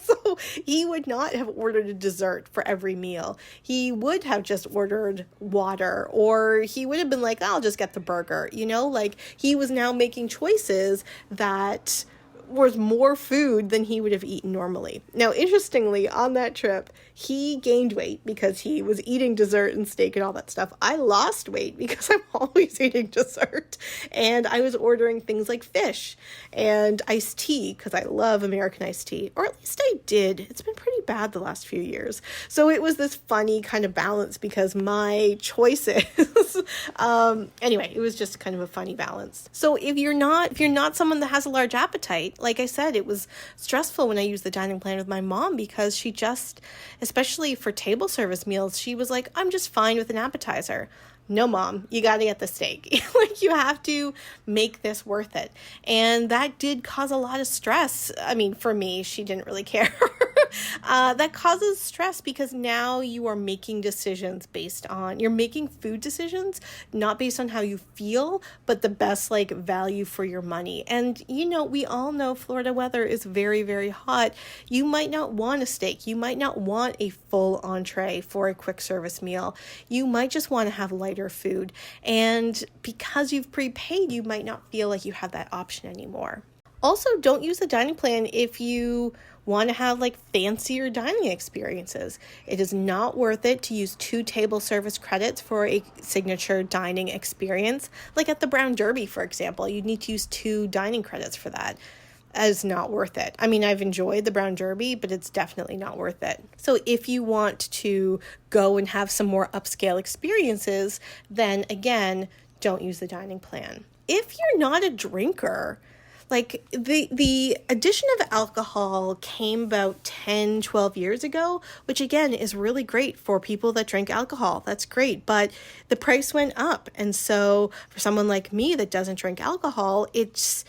So he would not have ordered a dessert for every meal. He would have just ordered water, or he would have been like, I'll just get the burger. He was now making choices that was more food than he would have eaten normally. Now, interestingly, on that trip, he gained weight because he was eating dessert and steak and all that stuff. I lost weight because I'm always eating dessert. And I was ordering things like fish and iced tea because I love American iced tea. Or at least I did. It's been pretty bad the last few years. So it was this funny kind of balance because my choices, anyway, it was just kind of a funny balance. So if you're not someone that has a large appetite, like I said, it was stressful when I used the dining plan with my mom because she just, especially for table service meals, she was like, I'm just fine with an appetizer. No, Mom, you got to get the steak. You have to make this worth it. And that did cause a lot of stress. I mean, for me, she didn't really care. That causes stress because now you are making decisions you're making food decisions, not based on how you feel, but the best like value for your money. And we all know Florida weather is very, very hot. You might not want a steak. You might not want a full entree for a quick service meal. You might just want to have lighter food. And because you've prepaid, you might not feel like you have that option anymore. Also, don't use the dining plan if you want to have like fancier dining experiences. It is not worth it to use 2 table service credits for a signature dining experience. Like at the Brown Derby, for example, you'd need to use 2 dining credits for that. That is not worth it. I mean, I've enjoyed the Brown Derby, but it's definitely not worth it. So if you want to go and have some more upscale experiences, then again, don't use the dining plan. If you're not a drinker, like the addition of alcohol came about 10, 12 years ago, which again is really great for people that drink alcohol. That's great. But the price went up. And so for someone like me that doesn't drink alcohol, it's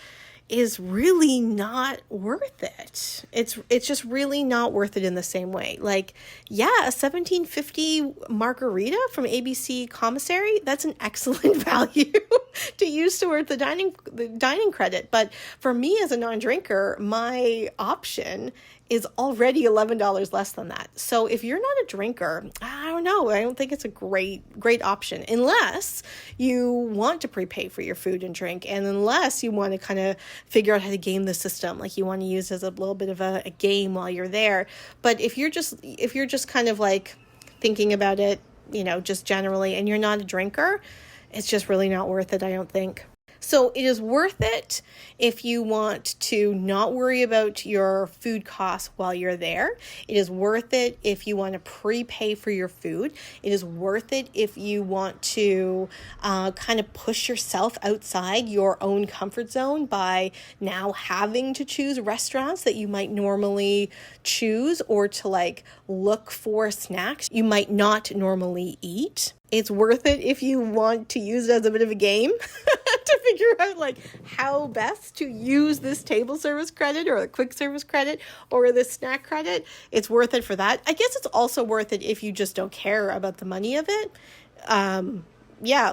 is really not worth it. It's just really not worth it in the same way. Like, yeah, a $17.50 margarita from ABC Commissary, that's an excellent value to use towards the dining credit. But for me as a non-drinker, my option is already $11 less than that. So if you're not a drinker, I don't know. I don't think it's a great option unless you want to prepay for your food and drink, and unless you want to kind of figure out how to game the system, like you want to use as a little bit of a game while you're there. But if you're just kind of like thinking about it, just generally, and you're not a drinker, it's just really not worth it, I don't think. So it is worth it if you want to not worry about your food costs while you're there. It is worth it if you want to prepay for your food. It is worth it if you want to kind of push yourself outside your own comfort zone by now having to choose restaurants that you might normally choose, or to like look for snacks you might not normally eat. It's worth it if you want to use it as a bit of a game to figure out like how best to use this table service credit or a quick service credit or this snack credit. It's worth it for that. I guess it's also worth it if you just don't care about the money of it. Yeah,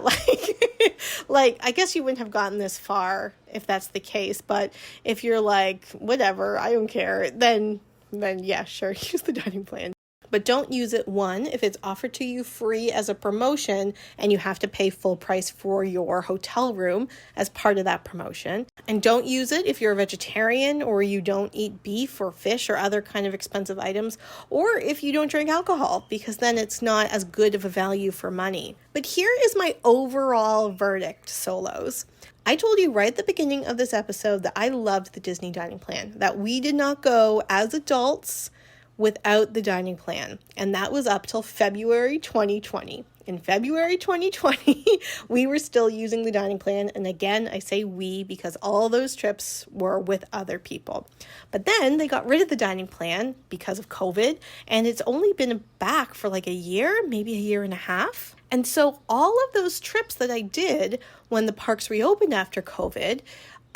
like I guess you wouldn't have gotten this far if that's the case. But if you're like, whatever, I don't care, then yeah, sure, use the dining plan. But don't use it, one, if it's offered to you free as a promotion and you have to pay full price for your hotel room as part of that promotion. And don't use it if you're a vegetarian or you don't eat beef or fish or other kind of expensive items, or if you don't drink alcohol, because then it's not as good of a value for money. But here is my overall verdict, solos. I told you right at the beginning of this episode that I loved the Disney dining plan, that we did not go as adults without the dining plan. And that was up till February 2020. In February 2020, we were still using the dining plan. And again, I say we because all those trips were with other people. But then they got rid of the dining plan because of COVID. And it's only been back for like a year, maybe a year and a half. And so all of those trips that I did when the parks reopened after COVID,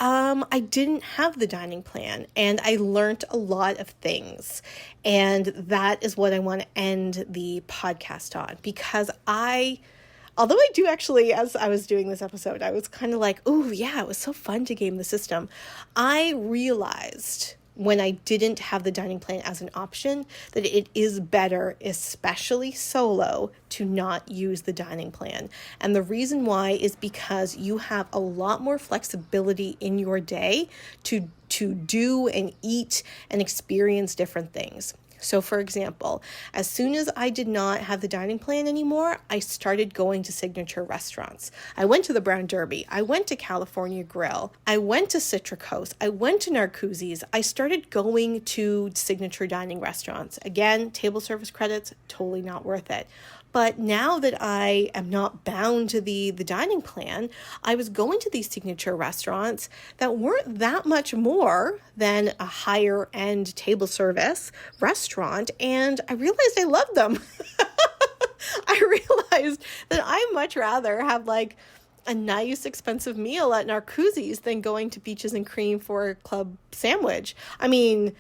I didn't have the dining plan, and I learned a lot of things. And that is what I want to end the podcast on, because although I do actually, as I was doing this episode, I was kind of like, oh yeah, it was so fun to game the system. I realized when I didn't have the dining plan as an option that it is better, especially solo, to not use the dining plan. And the reason why is because you have a lot more flexibility in your day to do and eat and experience different things. So for example, as soon as I did not have the dining plan anymore, I started going to signature restaurants. I went to the Brown Derby. I went to California Grill. I went to Citric Coast. I went to Narcoossee's. I started going to signature dining restaurants. Again, table service credits, totally not worth it. But now that I am not bound to the dining plan, I was going to these signature restaurants that weren't that much more than a higher end table service restaurant, and I realized I loved them. I realized that I much rather have like a nice expensive meal at Narcoossee's than going to Beaches and Cream for a club sandwich. I mean,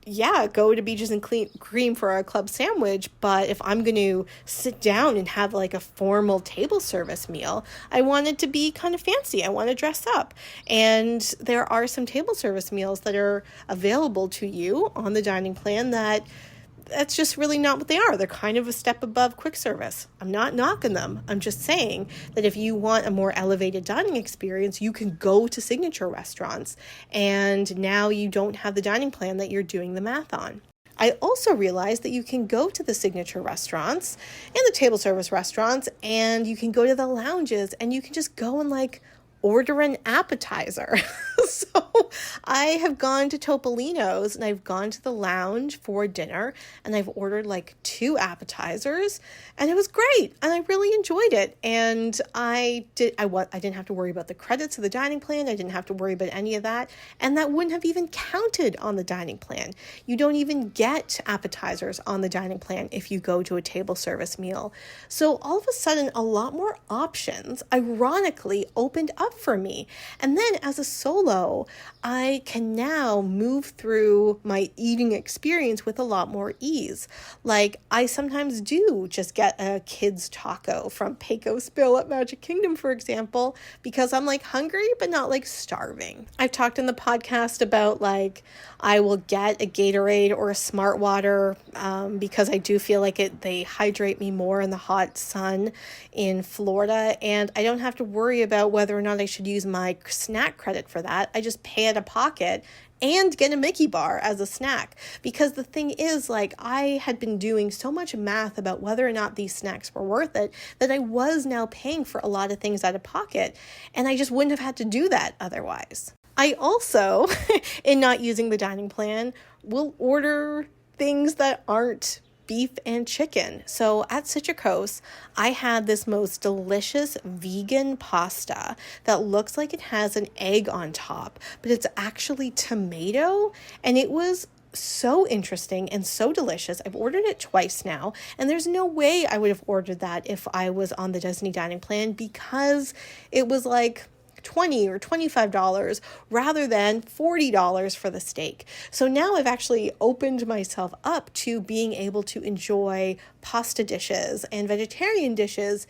yeah, go to Beaches and Cream for a club sandwich, but if I'm going to sit down and have like a formal table service meal, I want it to be kind of fancy. I want to dress up. And there are some table service meals that are available to you on the dining plan that's just really not what they are. They're kind of a step above quick service. I'm not knocking them. I'm just saying that if you want a more elevated dining experience, you can go to signature restaurants, and now you don't have the dining plan that you're doing the math on. I also realized that you can go to the signature restaurants and the table service restaurants, and you can go to the lounges, and you can just go and like order an appetizer. So I have gone to Topolino's and I've gone to the lounge for dinner, and I've ordered like 2 appetizers, and it was great and I really enjoyed it. And I didn't have to worry about the credits of the dining plan. I didn't have to worry about any of that, and that wouldn't have even counted on the dining plan. You don't even get appetizers on the dining plan if you go to a table service meal. So all of a sudden, a lot more options ironically opened up for me. And then as a solo, I can now move through my eating experience with a lot more ease. Like, I sometimes do just get a kid's taco from Pecos Bill at Magic Kingdom, for example, because I'm like hungry, but not like starving. I've talked in the podcast about like, I will get a Gatorade or a Smart Water because I do feel like they hydrate me more in the hot sun in Florida, and I don't have to worry about whether or not I should use my snack credit for that. I just pay out of pocket and get a Mickey bar as a snack. Because the thing is, like, I had been doing so much math about whether or not these snacks were worth it that I was now paying for a lot of things out of pocket, and I just wouldn't have had to do that otherwise. I also, in not using the dining plan, will order things that aren't beef and chicken. So at Citricos, I had this most delicious vegan pasta that looks like it has an egg on top, but it's actually tomato, and it was so interesting and so delicious. I've ordered it twice now, and there's no way I would have ordered that if I was on the Disney dining plan, because it was like $20 or $25 rather than $40 for the steak. So now I've actually opened myself up to being able to enjoy pasta dishes and vegetarian dishes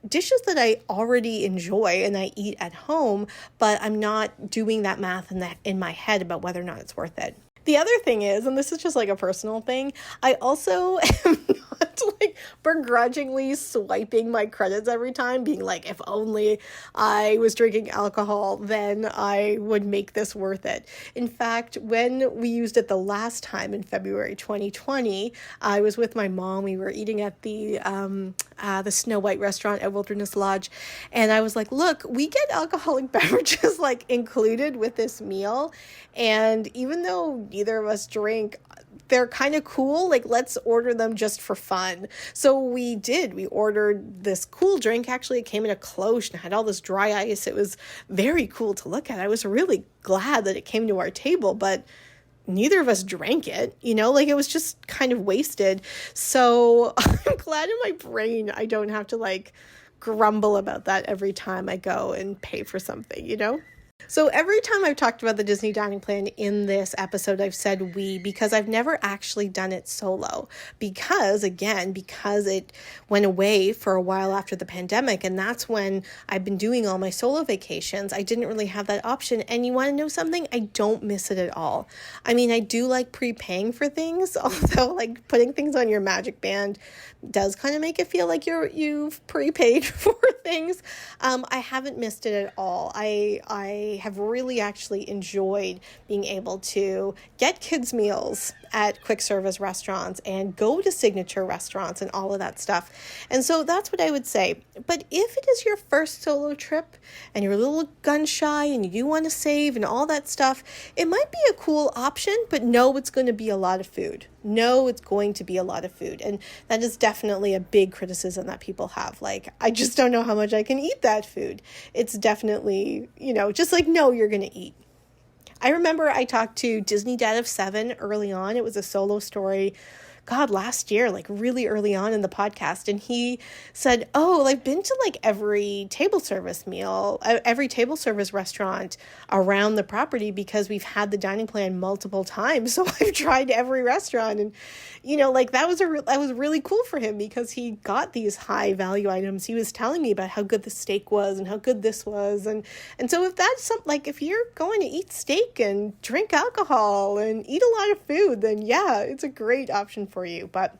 that I already enjoy and I eat at home, but I'm not doing that math in my head about whether or not it's worth it. The other thing is, and this is just like a personal thing, I also am not like begrudgingly swiping my credits every time, being like, if only I was drinking alcohol, then I would make this worth it. In fact, when we used it the last time in February 2020, I was with my mom. We were eating at the Snow White restaurant at Wilderness Lodge, and I was like, look, we get alcoholic beverages like included with this meal, and even though neither of us drink, they're kind of cool. Like, let's order them just for fun. So we did. We ordered this cool drink. Actually, it came in a cloche and had all this dry ice. It was very cool to look at. I was really glad that it came to our table, but neither of us drank it, like it was just kind of wasted. So I'm glad in my brain I don't have to like grumble about that every time I go and pay for something. So every time I've talked about the Disney dining plan in this episode, I've said we, because I've never actually done it solo. Because it went away for a while after the pandemic, and that's when I've been doing all my solo vacations. I didn't really have that option. And you want to know something? I don't miss it at all. I mean, I do like prepaying for things, although like putting things on your Magic Band does kind of make it feel like you've prepaid for things. I haven't missed it at all. I have really actually enjoyed being able to get kids' meals at quick service restaurants and go to signature restaurants and all of that stuff. And so that's what I would say. But if it is your first solo trip and you're a little gun shy and you do want to save and all that stuff, it might be a cool option, but no, it's going to be a lot of food. No, it's going to be a lot of food. And that is definitely a big criticism that people have. Like, I just don't know how much I can eat that food. It's definitely, just like, no, you're going to eat. I remember I talked to Disney Dad of 7 early on. It was a solo story God, last year, like really early on in the podcast. And he said, oh, I've been to like every table service restaurant around the property because we've had the dining plan multiple times. So I've tried every restaurant. And, like that was really cool for him because he got these high value items. He was telling me about how good the steak was and how good this was. And so if that's something, like if you're going to eat steak and drink alcohol and eat a lot of food, then yeah, it's a great option for you. But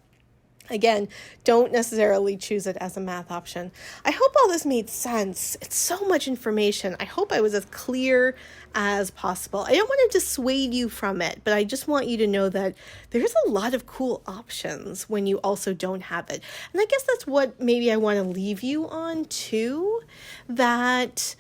again, don't necessarily choose it as a math option. I hope all this made sense. It's so much information. I hope I was as clear as possible. I don't want to dissuade you from it, but I just want you to know that there's a lot of cool options when you also don't have it. And I guess that's what maybe I want to leave you on too, that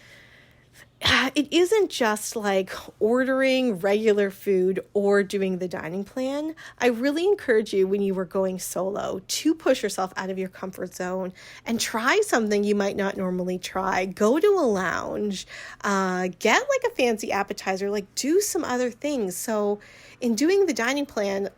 it isn't just like ordering regular food or doing the dining plan. I really encourage you when you are going solo to push yourself out of your comfort zone and try something you might not normally try. Go to a lounge, get like a fancy appetizer, like do some other things. So in doing the dining plan,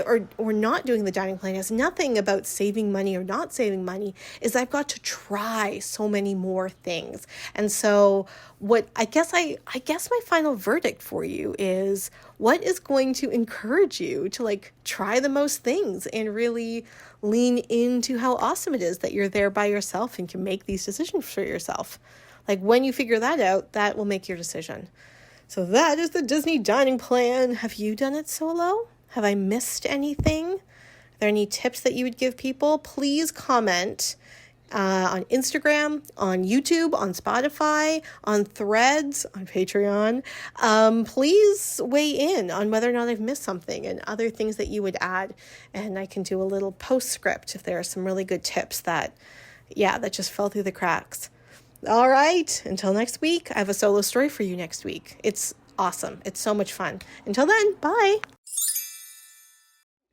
or not doing the dining plan has nothing about saving money or not saving money, is I've got to try so many more things. And so what I guess my final verdict for you is, what is going to encourage you to like try the most things and really lean into how awesome it is that you're there by yourself and can make these decisions for yourself. Like when you figure that out, that will make your decision. So that is the Disney dining plan. Have you done it solo? Have I missed anything? Are there any tips that you would give people? Please comment on Instagram, on YouTube, on Spotify, on Threads, on Patreon. Please weigh in on whether or not I've missed something and other things that you would add. And I can do a little postscript if there are some really good tips that just fell through the cracks. All right, until next week, I have a solo story for you next week. It's awesome. It's so much fun. Until then, bye.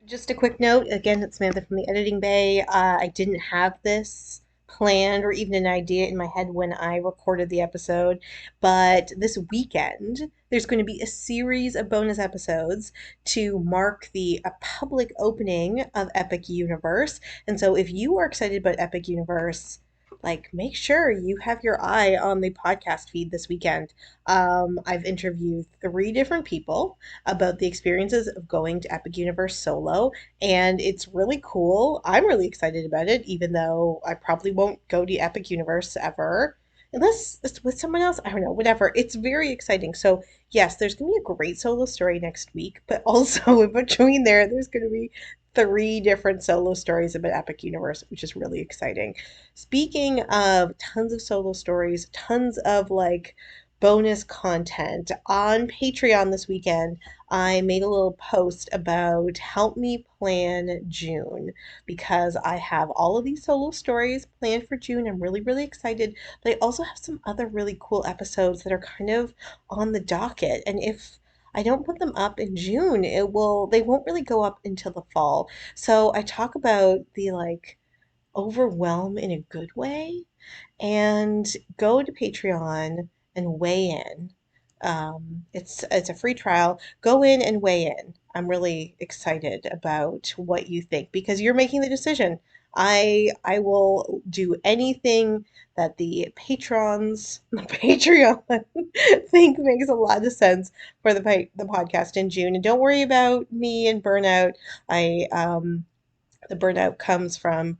Just a quick note, again, it's Samantha from the Editing Bay. I didn't have this planned or even an idea in my head when I recorded the episode, but this weekend there's going to be a series of bonus episodes to mark the public opening of Epic Universe. And so if you are excited about Epic Universe, like make sure you have your eye on the podcast feed this weekend. I've interviewed 3 different people about the experiences of going to Epic Universe solo, and it's really cool. I'm really excited about it, even though I probably won't go to Epic Universe ever. Unless it's with someone else, I don't know, whatever. It's very exciting. So yes, there's going to be a great solo story next week, but also in between there's going to be 3 different solo stories about Epic Universe, which is really exciting. Speaking of tons of solo stories, tons of like bonus content on Patreon this weekend, I made a little post about help me plan June, because I have all of these solo stories planned for June. I'm really, really excited, but I also have some other really cool episodes that are kind of on the docket. And if I don't put them up in June, they won't really go up until the fall. So I talk about the like overwhelm in a good way, and go to Patreon and weigh in. It's a free trial. Go in and weigh in. I'm really excited about what you think because you're making the decision. I will do anything that the patrons, the Patreon, think makes a lot of sense for the podcast in June. And don't worry about me and burnout. The burnout comes from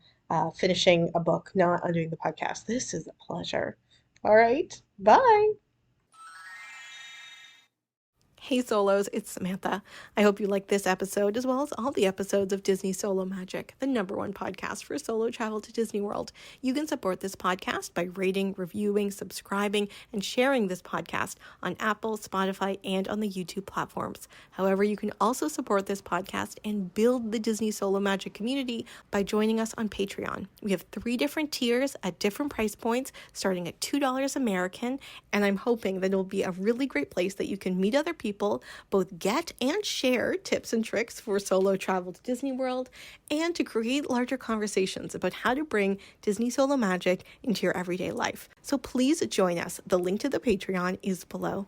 finishing a book, not undoing the podcast. This is a pleasure. All right, bye. Hey Solos, it's Samantha. I hope you liked this episode as well as all the episodes of Disney Solo Magic, the #1 podcast for solo travel to Disney World. You can support this podcast by rating, reviewing, subscribing, and sharing this podcast on Apple, Spotify, and on the YouTube platforms. However, you can also support this podcast and build the Disney Solo Magic community by joining us on Patreon. We have 3 different tiers at different price points, starting at $2 American, and I'm hoping that it'll be a really great place that you can meet other people, both get and share tips and tricks for solo travel to Disney World, and to create larger conversations about how to bring Disney Solo Magic into your everyday life. So please join us. The link to the Patreon is below.